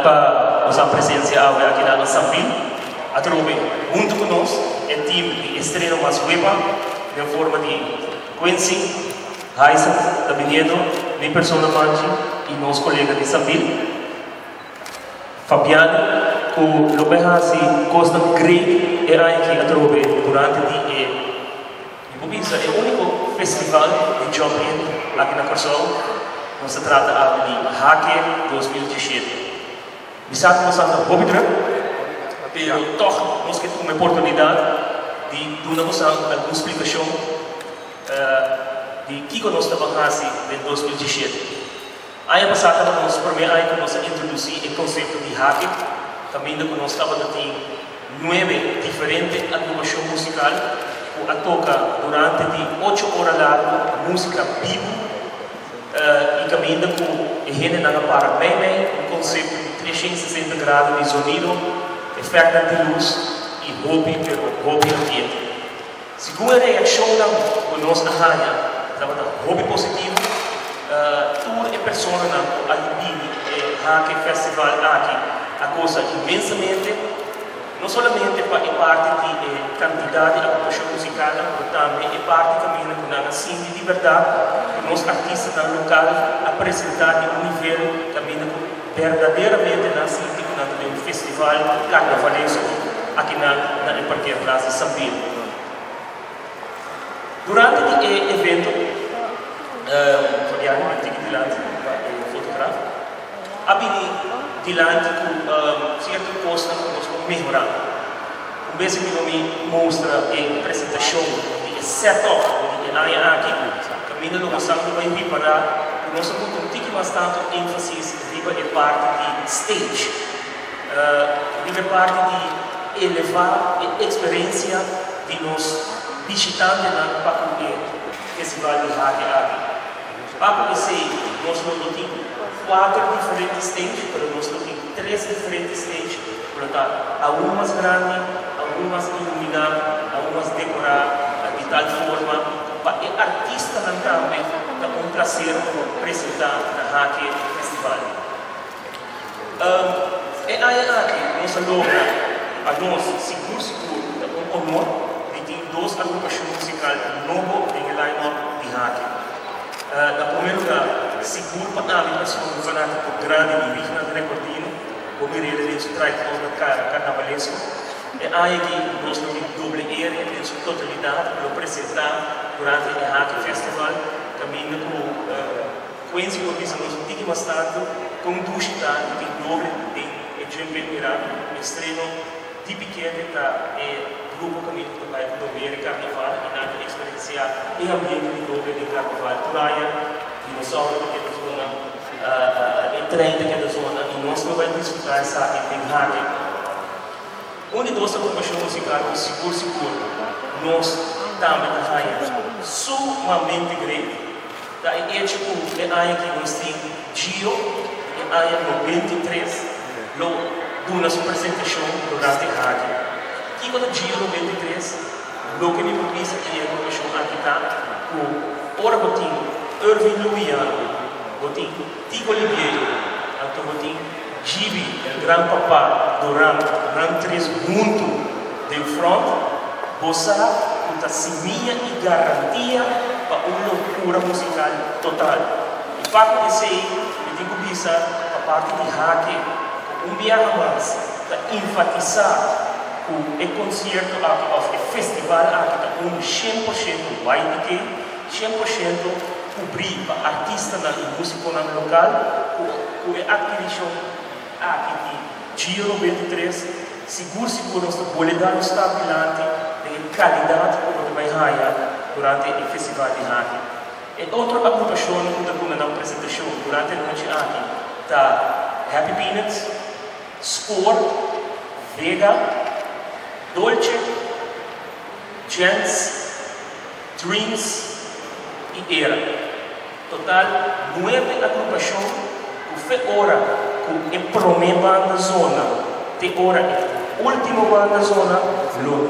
para usar presença aqui na Sambil. Atrove, junto conosco, é o time de estrela mais weba, na forma de Quincy, Raisa, da Vinhedo, minha persona Manji e nosso colega de Sambil. Fabiano, o Lopehasi, Costa Great, é aqui atrove durante o dia. É o único festival de Joplin aqui na Corsol. Não se trata de Hacker 2017. Bisat nós andamos a Bobidra, mas toch nós temos uma oportunidade de dar alguma explicação de que nós estamos fazendo em 2017. Aí passada nós primeiro aí nós introduzir o conceito de Hacker, também nós estamos tendo 9 diferentes agrupações musicais que toca durante 8 horas largo música viva. E caminhando com a gente para bem um conceito de 360 graus de sonido, efeito de luz e hobby ambiente. Segundo a reação que nós arranjamos, hobby positivo, toda a pessoa que a Hacker Festival aqui, a coisa imensamente, não somente para a parte de quantidade de agrupação musical, mas também a parte também que sim de liberdade, que nós artistas no local apresentar de um nível também verdadeiramente assim de um festival carnavalesco aqui na Parque Praça Sambil. Durante o evento, Fabiano, eu tenho delante fotográfico, havia delante com certa coisa que nós vamos melhorar. Um vez que me mostra a apresentação de setup de área aqui, caminho no passado vai preparar, que nós vamos ter bastante ênfase na parte de stage, na parte de elevar a experiência de nós visitantes para o festival de Hacker aqui. Para esse, nós vamos ter 4 diferentes stages, para nós temos 3 diferentes stages, portanto, algumas grandes, algumas iluminadas, algumas decoradas, de tal forma, para o artista também dá um prazer apresentar na Hacker Festival. E aí aqui, nós logra a nós, seguro, um honor de ter 2 agrupações musicais novas em line-up de Hacker. Na primeiro lugar, seguro para a pessoa que fanático grande de Vigna de Recordino, como ele disse, traz todo o carnavalesco. E aí nós temos doble área em sua totalidade para apresentar durante o Hacker Festival, também com Quincy, como disse, nós temos bastante com duchidade, tem doble em Jumping Iraq, estreno de pequeno grupo caminho do bairro do Meire, Carnaval, e nada experienciar em ambiente de doble de Carnaval, praia, dinossauro daquela zona, trem daquela zona, e nós não vamos disputar essa em Hacker. Onde nós agrupação musical, seguro, nós também arranjamos sumamente grande. Daí é tipo, aí que nós temos Gio, aí é 93, durante a apresentação durante a Hacker. E quando Gio 93, o que me propisa que é a agrupação aqui está, com Ora Botinho, Irving Luiano, Botinho, Tico Oliveira, Anto Botinho, Gibi, o grande papá do Ram 3 junto do front, você está semia e garantia para uma loucura musical total. E para que ser, eu digo isso, a parte de Hacker, dia mais, para enfatizar o concerto aqui, o festival aqui, 100% vai de que 100% cobrir para artista na música no local, com a aquisição aqui de Giro 23, seguro nós podemos dar estabilidade de qualidade que vai ganhar durante o festival de Hacker. E outra agrupação que está na apresentação durante a noite aqui está Happy Peanuts, Score, Vega, Dolce, Gents, Dreams e Era. Total 9 agrupações que foi hora que a primeira banda zona, de hora a última banda zona,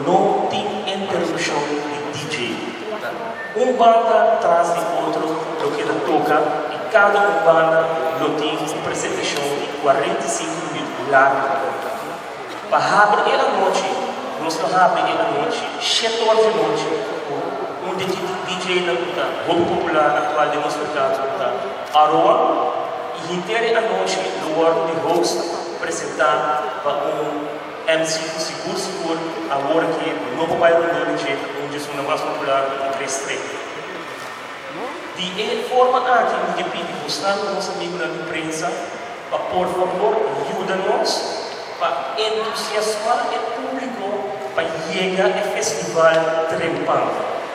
não tem interrupção de DJ. Banda atrás de outro, do que toca, e cada banda tem apresentação de 45 minutos. larga. Para abrir a noite, nós não abrimos a noite, 7 horas de noite, um DJ da Roupa Popular atual de nosso mercado, Aroa, e inteira a noite, no hora de host, apresentar para MC seguro, agora que no bairro do DJ, onde é mais popular de Crestre. De forma que eu pedi para nossos amigos da imprensa, para por favor, ajuda-nos para entusiasmar o público para chegar ao festival Trempang.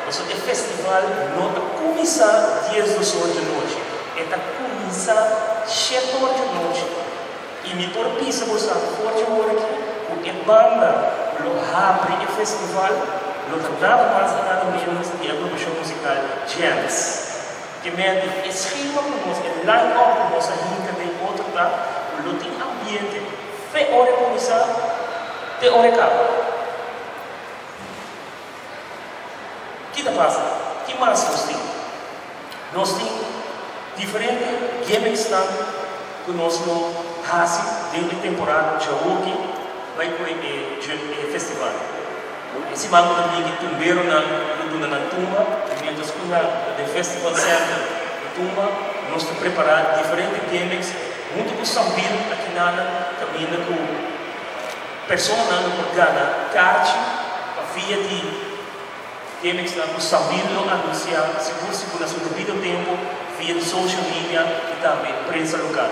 O festival não começa 10 horas da noite, começa 7 horas da noite. E me por pisa você forte agora aqui, o banda lo abre o festival, lo nada mais nada menos de agrupação musical Jams. Que mede esquema para nós, line-up para nós, ainda tem outro lado, lo tem ambiente, foi hora começar, de hora acaba. O que está passando? O que mais nós temos? Nós temos diferentes gimmicks que nós não fazemos dentro da temporada de hoje, vai para o festival. Esse mango também que tumberam na tumba, mientras que no Festival Center na tumba, nós estamos preparando diferentes gimmicks, junto com o Sambil, aqui também com pessoas por Gana, Karte, a via de gimmicks com o Sambil anunciar, seguro na sua devido tempo, via de social media e também prensa local.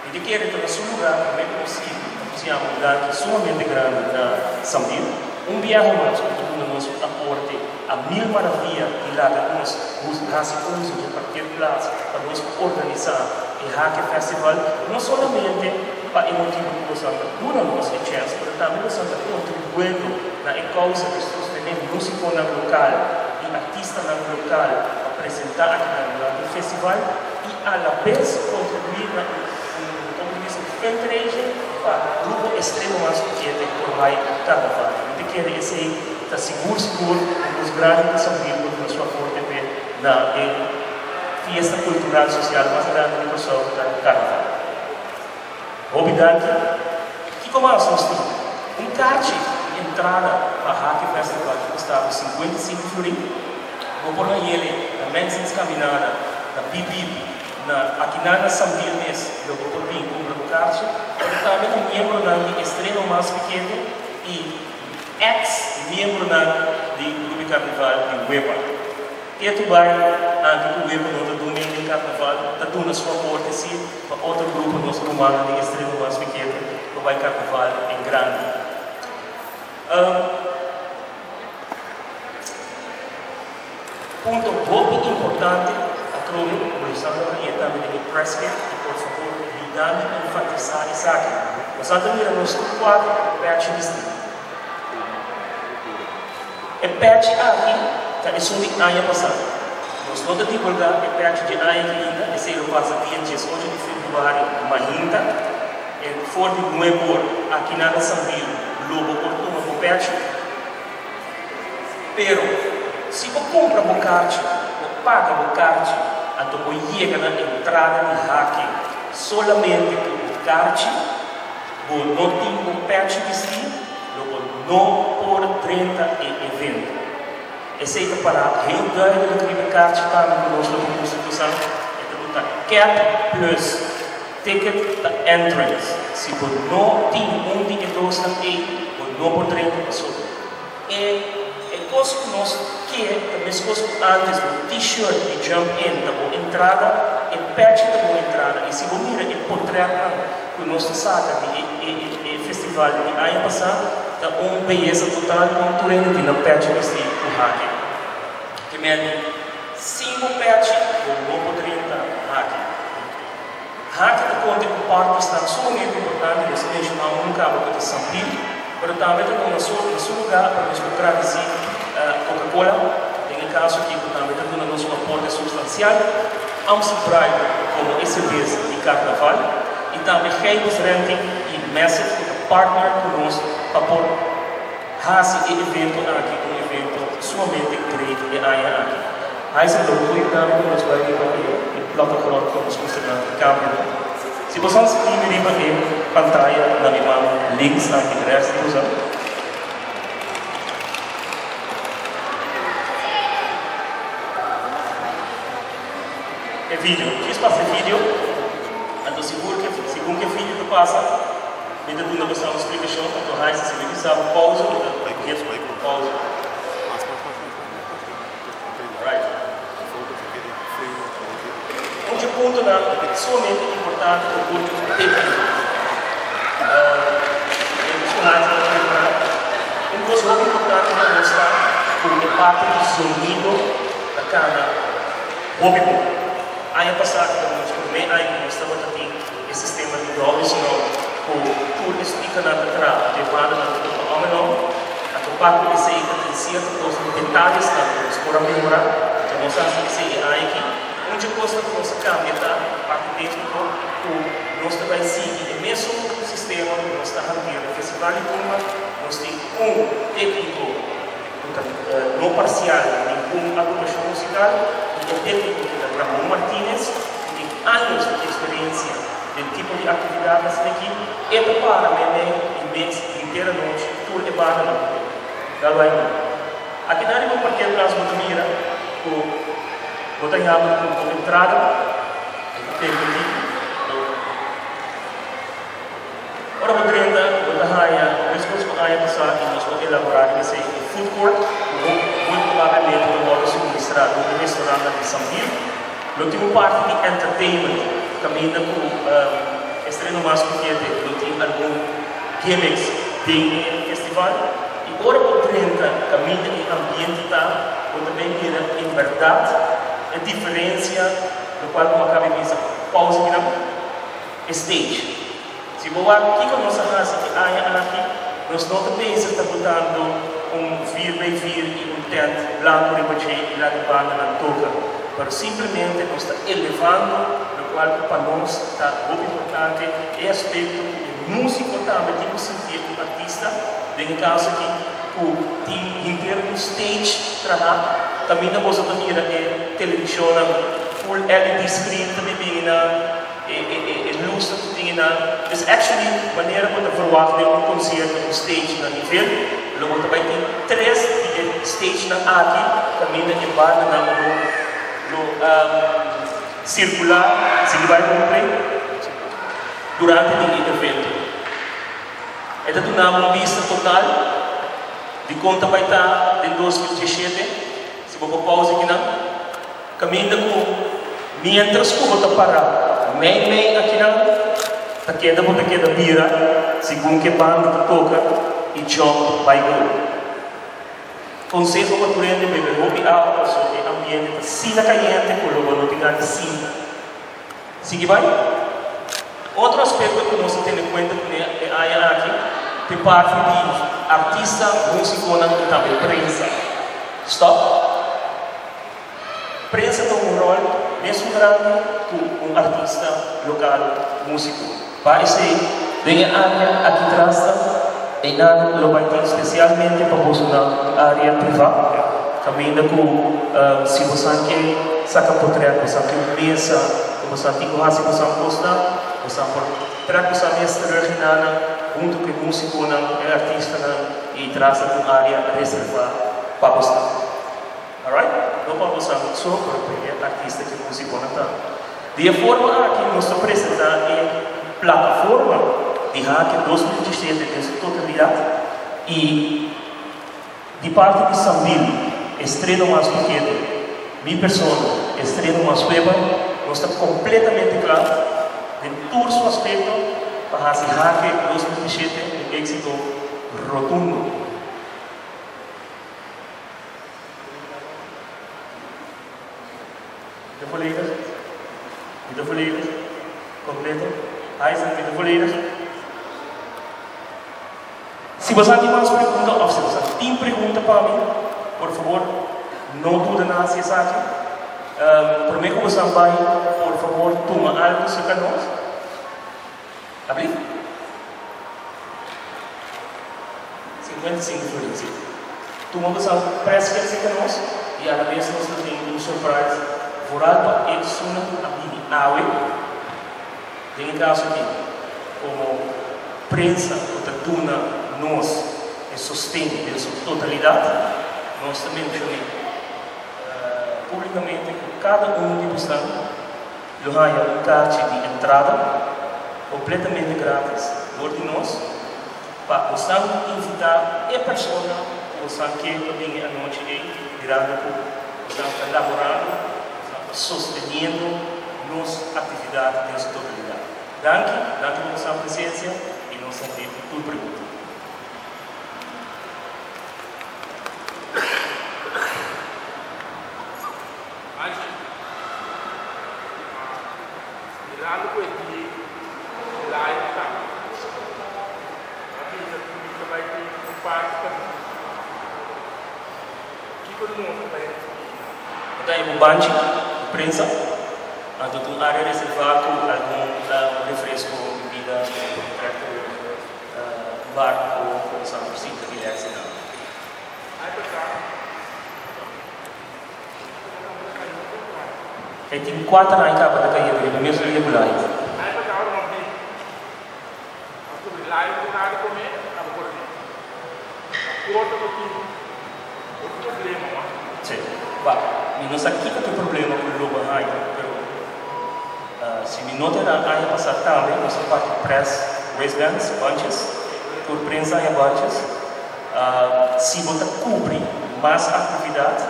E de que ele está no seu lugar, também é um lugar que é sumamente grande na Sambil. Viagem mais, que todo o nosso aporte a mil maravilhas e lá que nós raciocínamos de partir plaza para nós organizar o Hack Festival, não somente para emotivo que nós dura nossa chance, mas também nós estamos contribuindo na causa de sostener músico na local e artista na local apresentar aqui no festival e a la vez contribuir na fundraising para o grupo extremo mais pequeno que vai carnaval. Que esse está seguro os grandes que são vivos na sua forte na festa cultural social mais grande do pessoal do carnaval. Obviamente, que como nós temos kart de entrada para a Hack Festival que custava 55 florins, vou pôr ele na Menzies Caminhada, na Bibib, aqui na Sambil Mês, eu vou pôr bem o kart, e também um membro da extremo mais pequeno e ex-membro do Grupo Carnaval de Weber. E tu vai, antes do Weber, no domingo de Carnaval, está dando a sua porta para outro grupo, nosso romano de extremo mais pequeno, que vai Carnaval em grande. Ponto muito importante, a crônica, o Alexandre e também de Prescott, e por favor, lidando e enfatizar isso aqui. Nós temos nos 4 patches distintos. O patch aqui está em sua ano passado. Nós não divulgar o patch de ano ainda, esse é o passo dia 18 de fevereiro, Mahinta, e for de Nuevor, aqui na Sambil, logo oportuno para o patch. Pero, se você compra o kart, ou paga o kart, então você chega na entrada de hacking solamente por o kart, você não tem um patch de si, não por 30 evento. Esse é para reunir o crime carte para a nossa Constituição. Então, cap plus ticket entrance. Se você não tem um de dois na E, não por 30 pessoas. E coisa que nós queremos, também coisa antes do t-shirt de jump-in, da boa entrada, e patch da boa entrada. E se você mira o portrait que nós saca de festival de ano passado, da beleza total com o treino de na patch desse o hacking. Que mede 5 patch ou 30 hacking. Hacking da conta que parte está sumamente importante, nós mencionamos um cabo de Sambil, mas também tem no seu lugar para nós traduzir Coca-Cola, em caso que também tem no nosso aporte substancial, Amsterdam como esse mês de Carnaval, e também Heibus Renting e Massive, partner conosco para pôr esse evento aqui, um evento sumamente grande e aqui. Esse é o que nós vamos ver o protocolo que nós consideramos de câmbio. Se você se riba em pantalla, na minha links aqui de resto, é vídeo. Quis passar vídeo, então seguro que vídeo que passa, ainda tu não vai uma explicação, então vai se civilizar, pausa, pausa. Right. Um ponto somente importante o ponto técnico. Um coisa muito importante para mostrar como é parte do sonido da cana. Óbvio. Ano passado, nós também mostramos aqui esse sistema de doble sonoro, por explicar na trama, levado na fenômeno, a parte de ser que certo os detalhes da escola melhorar, então nós temos que ser aqui. Onde coisa que nós cambia, tá? Parte técnico, nós também seguir o mesmo sistema que nós estamos havendo. O festival de turma, nós temos técnico não parcial, nenhuma agrupação musical, técnico da Ramon Martínez, que tem anos de experiência do tipo de atividades aqui, e prepara em mês inteira noite, tudo é barra. Aqui na área do parque atrás do Mira, vou ter a entrada, tem aqui. Ora, vou ter depois que a área passar, nós vamos elaborar esse food court, muito provavelmente no modo administrado no restaurante de São Paulo. Eu tenho parte de entertainment, caminhando com estreno mais pequeno, eu tenho algum gimmicks de festival. E agora o 30 caminho em ambiente está, eu também quero em verdade a diferença do qual eu acabei de dizer, pausa aqui não, stage. Se eu vou aqui com a nossa raça que há aqui, nós não também estamos botando vir e um tente branco de baixo e lá de banda na toca, mas simplesmente nós estamos elevando, o qual para nós está muito importante, é aspecto de música também, tipo sentir um artista, em caso aqui, em termos stage, também na bolsa também é televisão, full LED screen também luz também is actually maneira como verwacht um concerto um stage na nível, logo também tem 3 stage na aqui, também na banda no circular, se vai cumprir durante o evento. Então tu dá uma vista total de conta vai estar em 2017, se vou para pausa aqui não, caminha com mientras que vou parar. Meio aqui não, tá queda vira, segundo que banda que toca e jump vai go. Conselho para tu rende beber hobby água, só que ambiente tá sina caliente, por logo não tem nada sina. Sigue vai? Outro aspecto que nós temos em conta que é aqui, tem parte de artista, músico e também prensa. Stop. Prensa tem rol mesmo grande que artista local, músico. Para isso, tem a área aqui atrás, e nada global, especialmente para a área privada. Caminho com, se você quer sacar portrait, você quer mesa, você quer correr, se você gosta, você pode trazer essa mesa regional, junto com o músico, o artista, e trazer com a área reservada para você. Alright? Não para você só para artista que músico não está. De forma que nós apresentamos em plataforma de Hack 2017 em sua totalidade e de parte de São Paulo, estreno mais pequeno, minha pessoa, estreno mais web, nós estamos completamente claros em todo o aspecto para fazer Hack 2017 um êxito rotundo. Metafoleiras, completo, Eisen, metafoleiras. Se você tem mais perguntas, ou se você tem pergunta para mim, por favor, não duda na acessagem. Primeiro que você vai, por favor, toma algo sobre nós. Abrir? 55 flores. Toma você presta sobre nós e a vez nós temos um surprise. Vooral bij Edsuna Abini Awe, Tem caso aqui, como prensa, que tuna nós e sustém de sua totalidade, nós também chamamos publicamente que cada um de vocês ganha um card de entrada completamente grátis por de nós, para você invitar a pessoa que você quer vir à noite aí, virando por você elaborando, sustentando nossa atividade de sua totalidade. Danke pela sua presença e nós temos tudo pergunta. Mirando com ele, lá está. A vida pública vai ter um parte também. Que todo mundo vai ter. Então, o banco, a prensa, a área reservada com algum refresco, bebida, bar ou São Francisco de Relaxing. E tem 4 anos em capa da caia, no mesmo dia do live. Aí para cá, uma vez. A live não nada comer, acaba por ali. A porta do que o problema, mano. Sim. Bah, não sei aqui que tem problema com o lobo aí, mas se me nota aí passar também, você pode press waistbands, bunches, por prensa aí bunches. Se você cobrir mais atividade,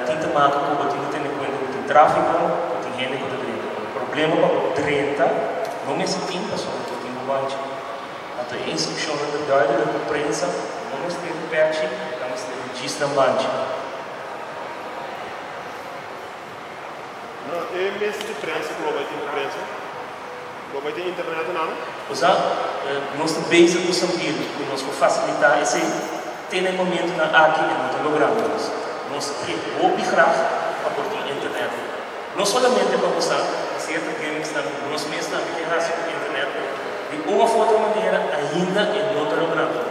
tenta marcar que você tem em conta que tem tráfego, que tem gente que tem o problema com 30, não é 70 pessoas que tem um bunch. Então, a instrução da verdade da prensa, não é ter patch, não é ter registro no bunch. E mesmo de prensa, como vai ter prensa? Como vai ter internet ou não? Nós temos o sentido que nós vamos facilitar esse momento na aqui no holograma. Nós temos o bicraf para por internet. Não somente para você, certo games nós mesmos também temos relação com a internet. De uma outra maneira, ainda é no holograma.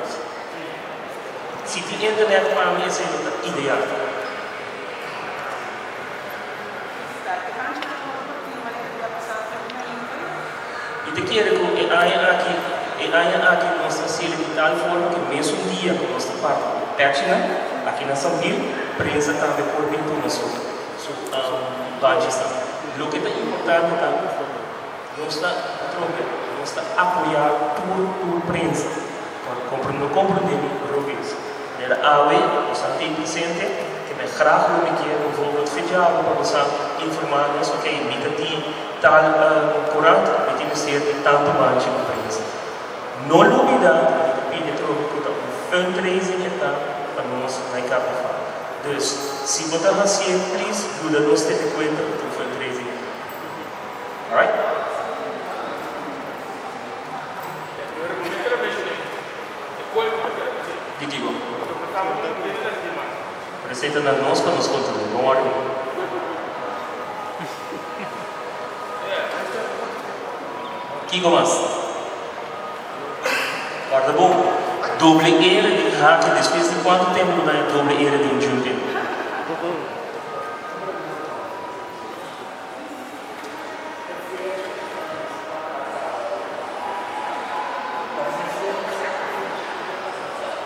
Se tem internet para mim, esse é ideal. E te quero que a aqui nós facilita de tal forma que mesmo dia que nós estamos pertinente aqui na São Paulo, prensa também por muito na sua budget. O que é importante é nós está apoiar tudo prensa, compreendemos o que era a AWE, nós tem presente que me graag wil ik je bijvoorbeeld federal para você informar nós, ok, mita de tal curante, me tem que ser de tanto mais de prensa. Não novidade, me tem que fundraising está para nós na capa. Então, se você fazer please, ajuda nós ter em conta do fundraising. Alright? Digo. Receita na nós para nos contar. Não worry. Que mais? Guarda bom. Doble era de hack, depois de quanto tempo não é doble era de jumping?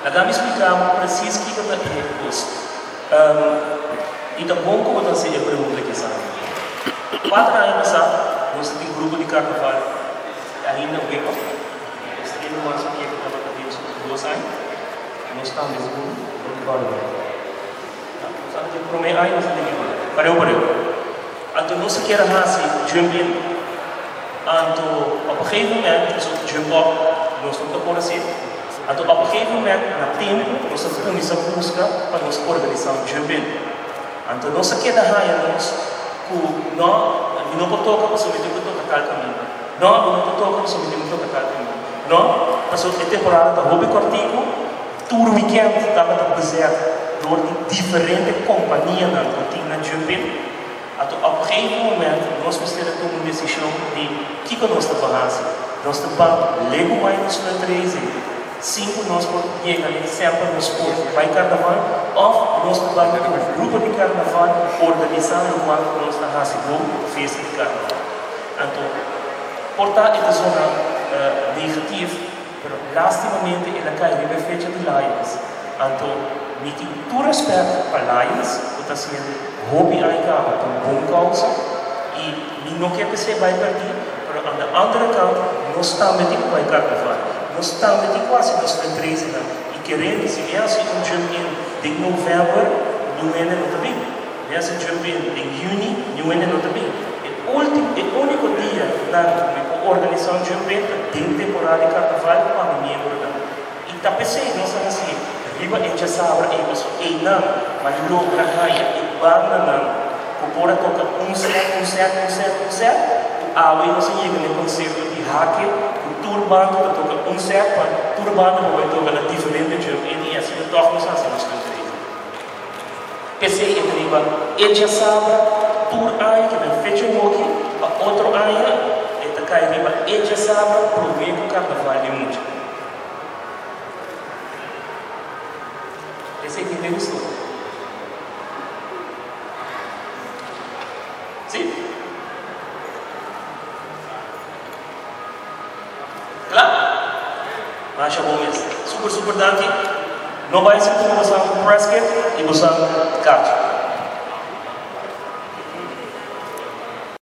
Agora me explicar preciso que eu estou isso. E tá bom como eu sei a pergunta que sabe. 4 anos passado, nós temos um grupo de carnaval ainda bem bom. Nós temos mais que eu estava com 2 anos. Nós estamos mesmo no barulho. Nós temos que prometer aí nós temos pareu. Então nós queremos fazer jumping. Então, a partir do momento que jump up, nós vamos por assim. Então, a partir do momento na tempo, nós começamos a buscar para nós organizar o jumping. Então, nós queremos que não toca para somente tocar o caminho. Não toca para somente tocar o caminho. Não, passou a temporada da hobby cortico, todo weekend estava a fazer door de diferentes companhias na rotina jumping. Então, a partir do momento, nós precisamos tomar uma decisão de o que nós estamos fazendo. Nós estamos lego mais nos 13. 5 nós podemos sempre nos pôr vai carnaval ou nós trabalhamos com um grupo de carnaval organizando enquanto nós estamos fazendo festa de carnaval. Então, Portanto, é zona negativa, mas lastimamente ela cai na fecha de Lions. Então, me tem todo respeito para Lions, que está sendo hobby ainda com bom causa, e não quer que você vai perder, mas on the andere kant, nós estamos metidos para o carnaval. Nós estamos metidos quase nós estamos 13 anos. E querendo, se esse jump in de novembro, não é no também. Esse jump in de junho, não é no também. O único dia na organização de jump in tem temporada de carnaval para o membro. E está pensando, nós estamos assim, riba em Jassabra, e nós não, mas logo na raia, e banda não. Por toca certo, aí nós chegamos no concerto de hack, o turbando toca certo, turbando vai tocar na diferente jump, e assim eu toco nos assim nós cantamos. Pensei em riba, e já sabe, tur aí que vem fecho aqui, a outro aí, e tá cai riba, e já sabe, prometo o carnaval de muito. Pensei que tem isso. Sim? Claro? Acho bom mesmo. Super, danke. Não vai ser como você press kit e você card.